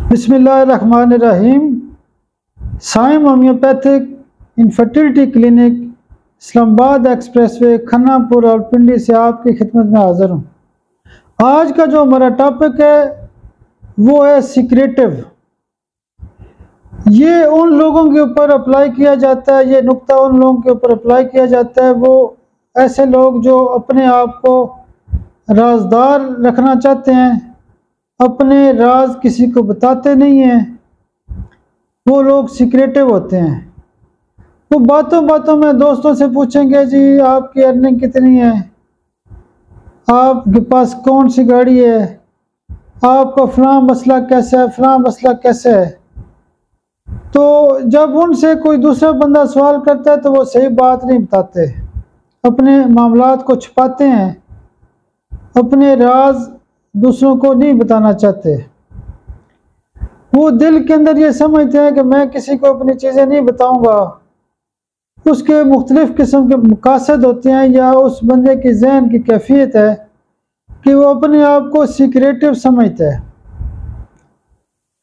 बिस्मिल्लाहिर्रहमानिर्रहीम। Saim homeopathic infertility clinic, Islamabad expressway, Khannapur और पिंडी से आपकी खिदमत में हाज़िर हूँ। आज का जो हमारा टॉपिक है वो है सीक्रेटिव। ये उन लोगों के ऊपर अप्लाई किया जाता है, ये नुक्ता उन लोगों के ऊपर अप्लाई किया जाता है, वो ऐसे लोग जो अपने आप को राजदार रखना चाहते हैं, अपने राज किसी को बताते नहीं हैं, वो लोग सीक्रेटिव होते हैं। वो बातों बातों में दोस्तों से पूछेंगे, जी आपकी अर्निंग कितनी है, आपके पास कौन सी गाड़ी है, आपका फलां मसला कैसा है, फलां मसला कैसा है। तो जब उनसे कोई दूसरा बंदा सवाल करता है तो वो सही बात नहीं बताते, अपने मामलात को छुपाते हैं, अपने राज दूसरों को नहीं बताना चाहते। वो दिल के अंदर ये समझते हैं कि मैं किसी को अपनी चीज़ें नहीं बताऊंगा। उसके मुख्तलिफ किस्म के मकासद होते हैं, या उस बंदे की जहन की कैफियत है कि वो अपने आप को सीक्रेटिव समझता है।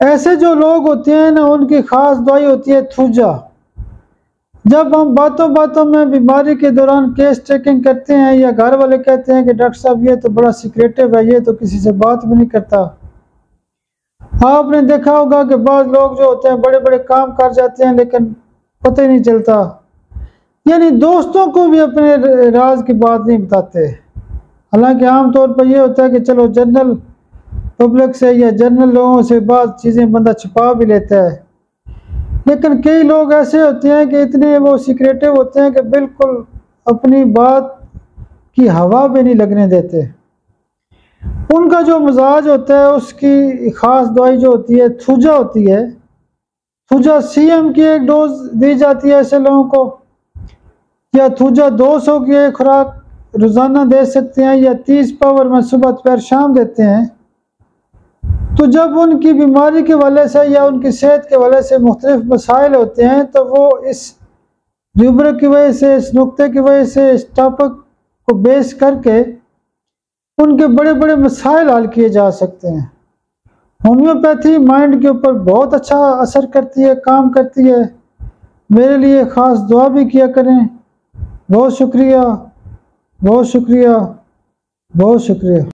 ऐसे जो लोग होते हैं ना, उनकी ख़ास दवाई होती है थूजा। जब हम बातों बातों में बीमारी के दौरान केस चेकिंग करते हैं, या घर वाले कहते हैं कि डॉक्टर साहब ये तो बड़ा सीक्रेटिव है, ये तो किसी से बात भी नहीं करता। आपने देखा होगा कि बाद लोग जो होते हैं बड़े बड़े काम कर जाते हैं लेकिन पता ही नहीं चलता, यानी दोस्तों को भी अपने राज की बात नहीं बताते। हालांकि आमतौर पर यह होता है कि चलो जनरल पब्लिक से या जनरल लोगों से बात चीज़ें बंदा छुपा भी लेता है, लेकिन कई लोग ऐसे होते हैं कि इतने वो सीक्रेटिव होते हैं कि बिल्कुल अपनी बात की हवा भी नहीं लगने देते। उनका जो मिजाज होता है उसकी ख़ास दवाई जो होती है थूजा होती है। थूजा सीएम की एक डोज दी जाती है ऐसे लोगों को, या थूजा 200 की एक खुराक रोज़ाना दे सकते हैं, या 30 पावर में सुबह दोपहर शाम देते हैं। तो जब उनकी बीमारी के वजह से या उनकी सेहत के वजह से मुख्तलिफ मसाइल होते हैं, तो वो इस रूब्रिक की वजह से, इस नुक्ते की वजह से, इस टॉपिक को बेस करके उनके बड़े बड़े मसाइल हल किए जा सकते हैं। होम्योपैथी माइंड के ऊपर बहुत अच्छा असर करती है, काम करती है। मेरे लिए ख़ास दुआ भी किया करें। बहुत शुक्रिया, बहुत शुक्रिया, बहुत शुक्रिया।